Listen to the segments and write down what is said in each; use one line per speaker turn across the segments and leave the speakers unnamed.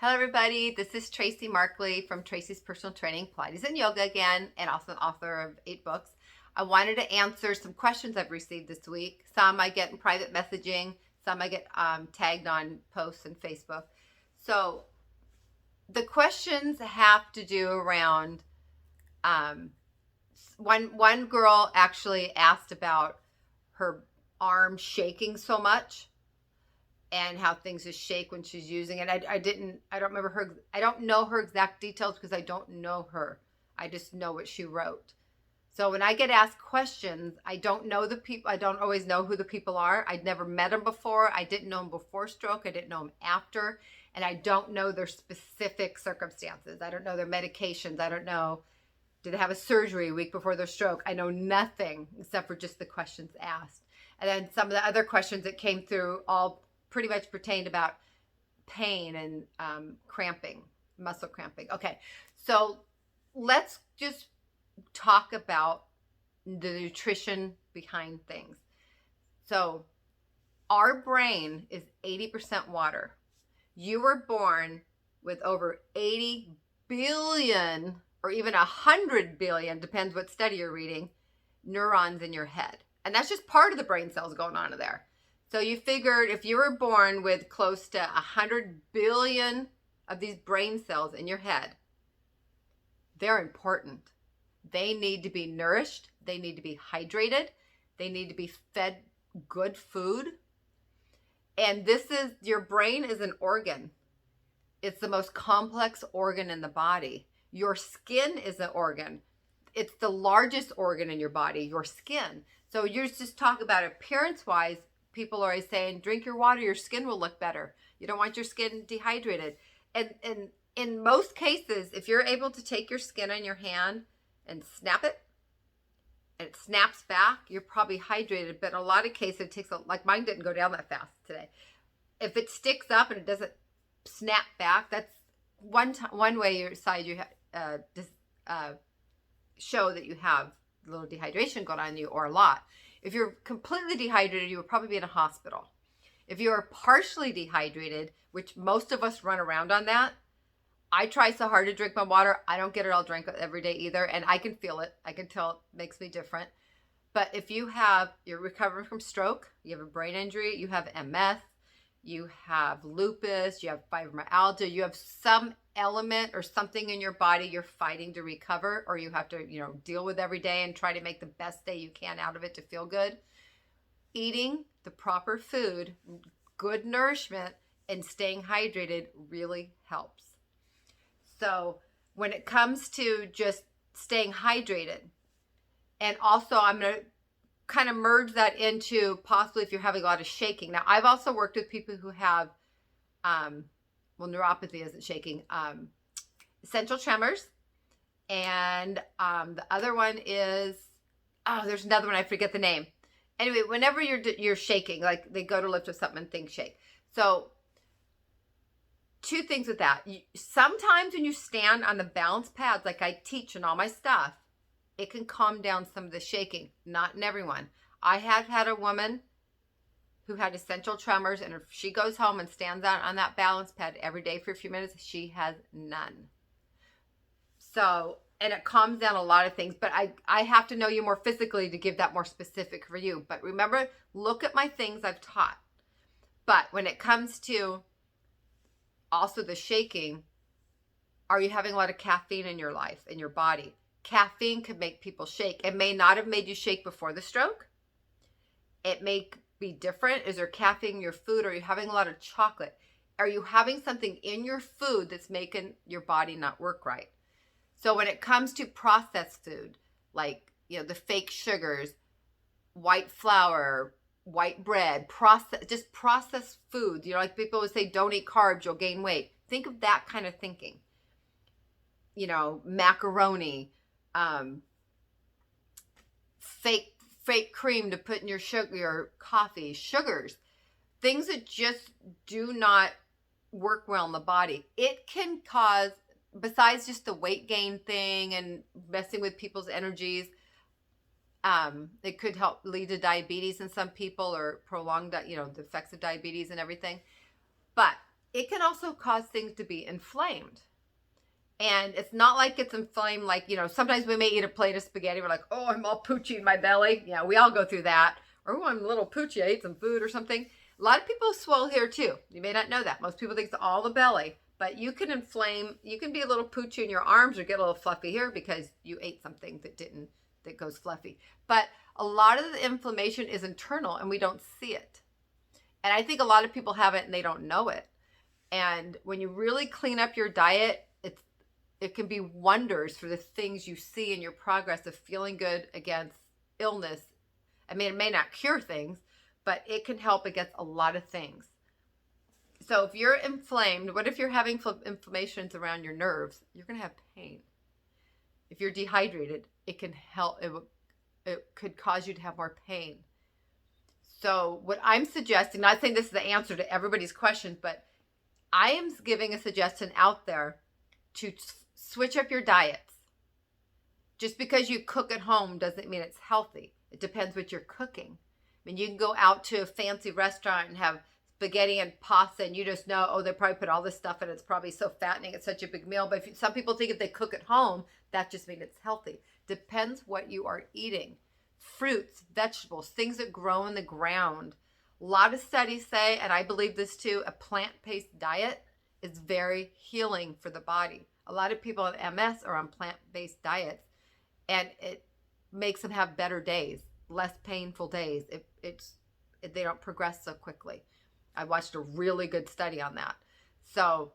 Hello everybody, this is Tracy Markley from Tracy's Personal Training, Pilates and Yoga again, and also an author of 8 books. I wanted to answer some questions I've received this week. Some I get in private messaging, some I get tagged on posts and Facebook. So the questions have to do around, one girl actually asked about her arm shaking so much and how things just shake when she's using it. I don't remember her, I don't know her exact details because I don't know her. I just know what she wrote. So when I get asked questions, I don't know the people, I don't always know who the people are. I'd never met them before. I didn't know them before stroke. I didn't know them after. And I don't know their specific circumstances. I don't know their medications. I don't know, did they have a surgery a week before their stroke? I know nothing except for just the questions asked. And then some of the other questions that came through all pretty much pertained about pain and cramping, muscle cramping. Okay, so let's just talk about the nutrition behind things. So our brain is 80% water. You were born with over 80 billion or even 100 billion, depends what study you're reading, neurons in your head. And that's just part of the brain cells going on in there. So you figured if you were born with close to 100 billion of these brain cells in your head, they're important. They need to be nourished. They need to be hydrated. They need to be fed good food. And your brain is an organ. It's the most complex organ in the body. Your skin is an organ. It's the largest organ in your body, your skin. So you're just talking about appearance-wise, people are always saying, drink your water, your skin will look better. You don't want your skin dehydrated. And in most cases, if you're able to take your skin in your hand and snap it, and it snaps back, you're probably hydrated. But in a lot of cases, it takes, like mine didn't go down that fast today. If it sticks up and it doesn't snap back, that's one way you show that you have a little dehydration going on in you, or a lot. If you're completely dehydrated, you would probably be in a hospital. If you are partially dehydrated, which most of us run around on that, I try so hard to drink my water. I don't get it all drink every day either, and I can feel it. I can tell it makes me different. But if you're recovering from stroke, you have a brain injury, you have MS, you have lupus, you have fibromyalgia, you have some element or something in your body you're fighting to recover, or you have to, deal with every day and try to make the best day you can out of it to feel good. Eating the proper food, good nourishment, and staying hydrated really helps. So when it comes to just staying hydrated, and also I'm going to kind of merge that into possibly if you're having a lot of shaking. Now, I've also worked with people who have, neuropathy isn't shaking, essential tremors. And the other one is, there's another one, I forget the name. Anyway, whenever you're shaking, like they go to lift with something and things shake. So two things with that. Sometimes when you stand on the balance pads, like I teach in all my stuff, it can calm down some of the shaking. Not in everyone. I have had a woman who had essential tremors, and if she goes home and stands out on that balance pad every day for a few minutes, she has none. So, and it calms down a lot of things, but I have to know you more physically to give that more specific for you. But remember, look at my things I've taught. But when it comes to also the shaking, are you having a lot of caffeine in your life, in your body? Caffeine could make people shake. It may not have made you shake before the stroke. It may be different. Is there caffeine in your food? Are you having a lot of chocolate? Are you having something in your food that's making your body not work right? So when it comes to processed food, like, the fake sugars, white flour, white bread, processed foods, like people would say, don't eat carbs, you'll gain weight. Think of that kind of thinking. Macaroni, fake cream to put in your sugar, your coffee, sugars, things that just do not work well in the body. It can cause, besides just the weight gain thing and messing with people's energies, it could help lead to diabetes in some people, or prolonged, the effects of diabetes and everything. But it can also cause things to be inflamed. And it's not like it's inflamed, like, you know, sometimes we may eat a plate of spaghetti. We're like, oh, I'm all poochy in my belly. Yeah, we all go through that. Or, oh, I'm a little poochy. I ate some food or something. A lot of people swell here too. You may not know that. Most people think it's all the belly. But you can inflame. You can be a little poochy in your arms or get a little fluffy here because you ate something that goes fluffy. But a lot of the inflammation is internal and we don't see it. And I think a lot of people have it and they don't know it. And when you really clean up your diet, it can be wonders for the things you see in your progress of feeling good against illness. I mean, it may not cure things, but it can help against a lot of things. So if you're inflamed, what if you're having inflammations around your nerves? You're going to have pain. If you're dehydrated, it can help. It could cause you to have more pain. So what I'm suggesting, not saying this is the answer to everybody's question, but I am giving a suggestion out there to switch up your diets. Just because you cook at home doesn't mean it's healthy. It depends what you're cooking. I mean, you can go out to a fancy restaurant and have spaghetti and pasta and you just know, oh, they probably put all this stuff in it. It's probably so fattening. It's such a big meal. But some people think if they cook at home, that just means it's healthy. Depends what you are eating. Fruits, vegetables, things that grow in the ground. A lot of studies say, and I believe this too, a plant-based diet is very healing for the body. A lot of people with MS are on plant-based diets, and it makes them have better days, less painful days. They don't progress so quickly. I watched a really good study on that. So,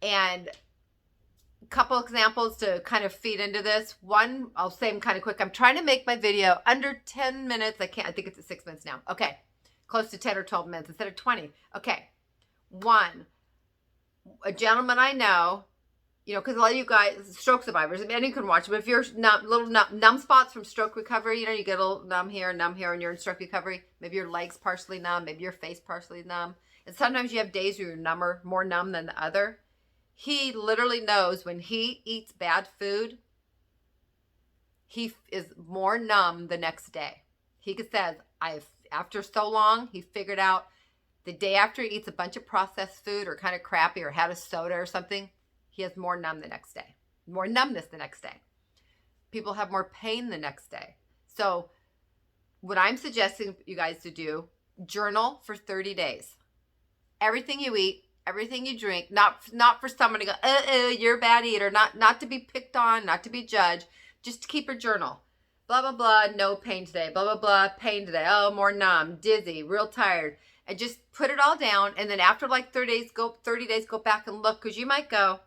and a couple examples to kind of feed into this. One, I'll say them kind of quick. I'm trying to make my video under 10 minutes. I think it's at 6 minutes now. Okay. Close to 10 or 12 minutes instead of 20. Okay. One, a gentleman I know, you know, because a lot of you guys, stroke survivors, I mean, you can watch it, but if you're numb spots from stroke recovery, you know, you get a little numb here, and you're in stroke recovery. Maybe your legs partially numb, maybe your face partially numb. And sometimes you have days where you're more numb than the other. He literally knows when he eats bad food, he is more numb the next day. He says, after so long, he figured out the day after he eats a bunch of processed food or kind of crappy or had a soda or something, he has more numbness the next day. People have more pain the next day. So what I'm suggesting you guys to do, journal for 30 days. Everything you eat, everything you drink, not for someone to go, you're a bad eater, not to be picked on, not to be judged, just to keep a journal. Blah, blah, blah, no pain today, blah, blah, blah, pain today, oh, more numb, dizzy, real tired. And just put it all down. And then after like 30 days, go back and look, because you might go,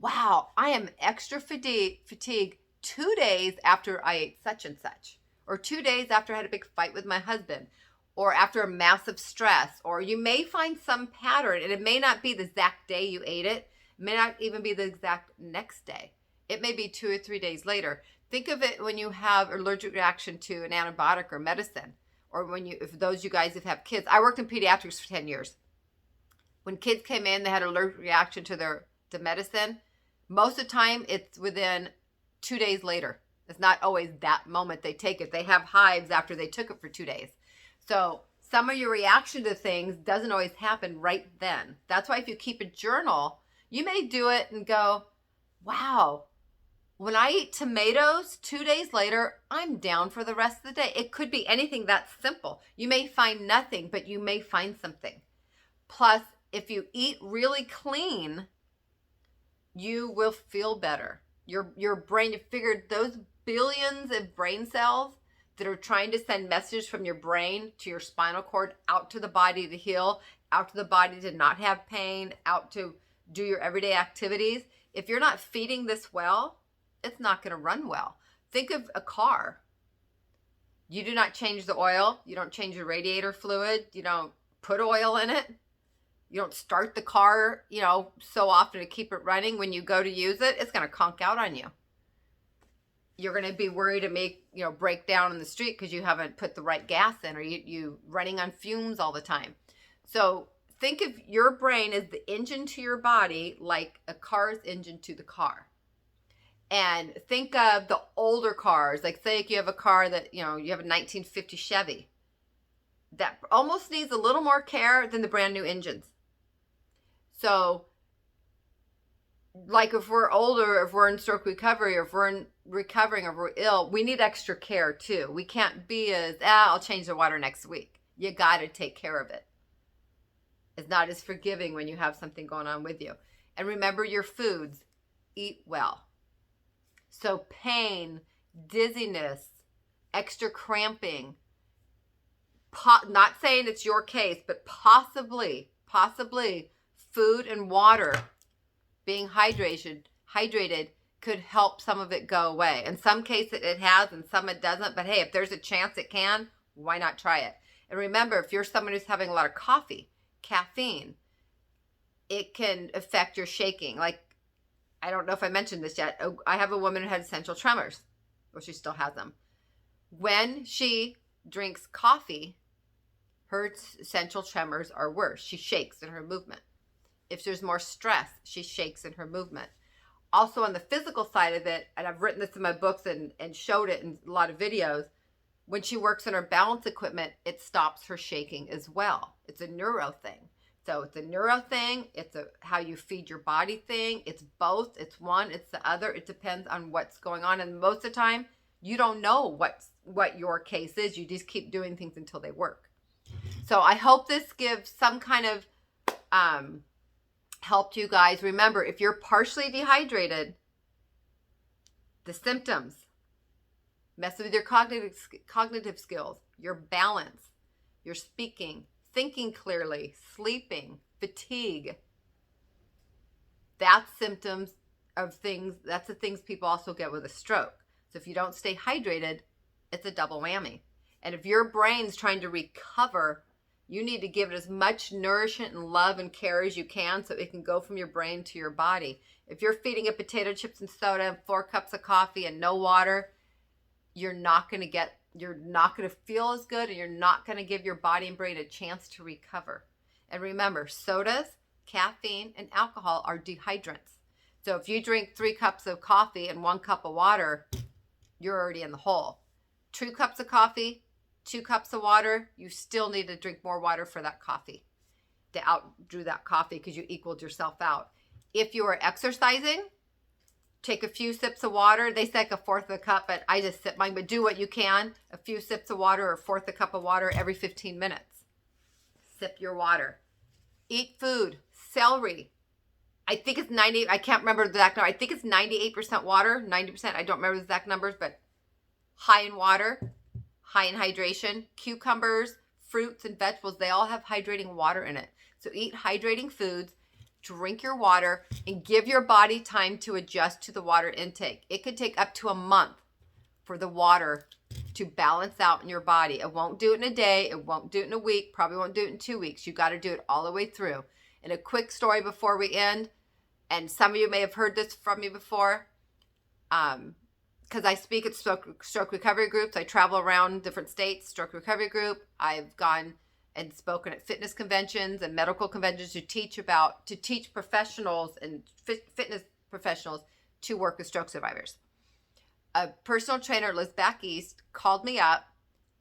wow, I am extra fatigued 2 days after I ate such and such, or 2 days after I had a big fight with my husband, or after a massive stress. Or you may find some pattern, and it may not be the exact day you ate it. It may not even be the exact next day. It may be 2 or 3 days later. Think of it when you have an allergic reaction to an antibiotic or medicine, or if those you guys have had kids. I worked in pediatrics for 10 years. When kids came in, they had an allergic reaction to medicine. Most of the time, it's within 2 days later. It's not always that moment they take it. They have hives after they took it for 2 days. So some of your reaction to things doesn't always happen right then. That's why if you keep a journal, you may do it and go, wow, when I eat tomatoes 2 days later, I'm down for the rest of the day. It could be anything that simple. You may find nothing, but you may find something. Plus, if you eat really clean, you will feel better. Your brain, you figured those billions of brain cells that are trying to send messages from your brain to your spinal cord out to the body to heal, out to the body to not have pain, out to do your everyday activities. If you're not feeding this well, it's not going to run well. Think of a car. You do not change the oil. You don't change the radiator fluid. You don't put oil in it. You don't start the car, so often to keep it running. When you go to use it, it's going to conk out on you. You're going to be worried to break down in the street because you haven't put the right gas in, or you running on fumes all the time. So think of your brain as the engine to your body, like a car's engine to the car. And think of the older cars, like say you have a car that, you have a 1950 Chevy that almost needs a little more care than the brand new engines. So like if we're older, if we're in stroke recovery, or if we're recovering, or if we're ill, we need extra care too. We can't be as, I'll change the water next week. You got to take care of it. It's not as forgiving when you have something going on with you. And remember your foods. Eat well. So pain, dizziness, extra cramping, not saying it's your case, but possibly food and water, being hydrated could help some of it go away. In some cases it has, and some it doesn't. But hey, if there's a chance it can, why not try it? And remember, if you're someone who's having a lot of coffee, caffeine, it can affect your shaking. Like, I don't know if I mentioned this yet. I have a woman who had essential tremors. Well, she still has them. When she drinks coffee, her essential tremors are worse. She shakes in her movement. If there's more stress, she shakes in her movement. Also on the physical side of it, and I've written this in my books and showed it in a lot of videos, when she works on her balance equipment, it stops her shaking as well. It's a neuro thing. So it's a neuro thing. It's a how you feed your body thing. It's both. It's one. It's the other. It depends on what's going on. And most of the time, you don't know what your case is. You just keep doing things until they work. So I hope this gives some kind of help to you guys. Remember, if you're partially dehydrated, the symptoms mess with your cognitive skills, your balance, your speaking, thinking clearly, sleeping, fatigue. That's symptoms of things. That's the things people also get with a stroke. So if you don't stay hydrated, it's a double whammy. And if your brain's trying to recover, you need to give it as much nourishment and love and care as you can so it can go from your brain to your body. If you're feeding it potato chips and soda and 4 cups of coffee and no water, you're not going to feel as good, and you're not going to give your body and brain a chance to recover. And remember, sodas, caffeine, and alcohol are dehydrants. So if you drink 3 cups of coffee and 1 cup of water, you're already in the hole. 2 cups of coffee, 2 cups of water, you still need to drink more water for that coffee to outdo that coffee because you equaled yourself out. If you are exercising, take a few sips of water. They say like a 1/4 of a cup, but I just sip mine. But do what you can. A few sips of water or 1/4 a cup of water every 15 minutes. Sip your water. Eat food. Celery. I think it's 90. I can't remember the exact number. I think it's 98% water, 90%. I don't remember the exact numbers, but high in water, high in hydration. Cucumbers, fruits, and vegetables, they all have hydrating water in it. So eat hydrating foods. Drink your water, and give your body time to adjust to the water intake. It could take up to a month for the water to balance out in your body. It won't do it in a day. It won't do it in a week. Probably won't do it in 2 weeks. You got to do it all the way through. And a quick story before we end, and some of you may have heard this from me before, because I speak at stroke recovery groups. I travel around different states, stroke recovery group. I've gone and spoken at fitness conventions and medical conventions to teach professionals and fitness professionals to work with stroke survivors. A personal trainer lives back east, called me up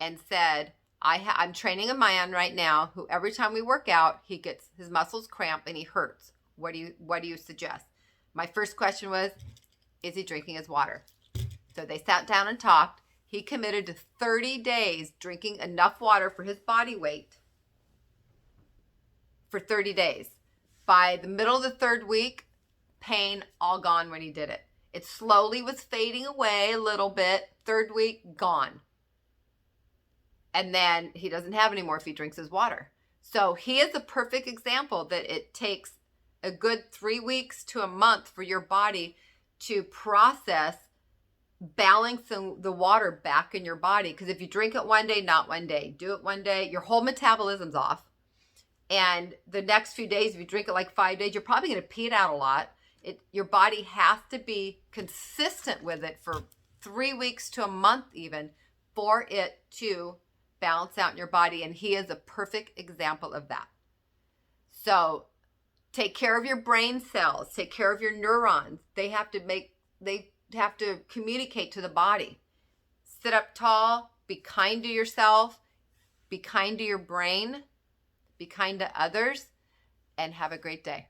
and said, I'm training a man right now who every time we work out, he gets his muscles cramp and he hurts. What do you suggest? My first question was, is he drinking his water? So they sat down and talked. He committed to 30 days drinking enough water for his body weight for 30 days. By the middle of the 3rd week, pain all gone when he did it. It slowly was fading away a little bit. 3rd week, gone. And then he doesn't have any more if he drinks his water. So he is a perfect example that it takes a good 3 weeks to a month for your body to process balancing the water back in your body. Because if you drink it one day, not one day, do it one day, your whole metabolism's off. And the next few days, if you drink it like 5 days, you're probably going to pee it out a lot. Your body has to be consistent with it for 3 weeks to a month even for it to balance out in your body. And he is a perfect example of that. So take care of your brain cells. Take care of your neurons. They have to communicate to the body. Sit up tall. Be kind to yourself. Be kind to your brain. Be kind to others, and have a great day.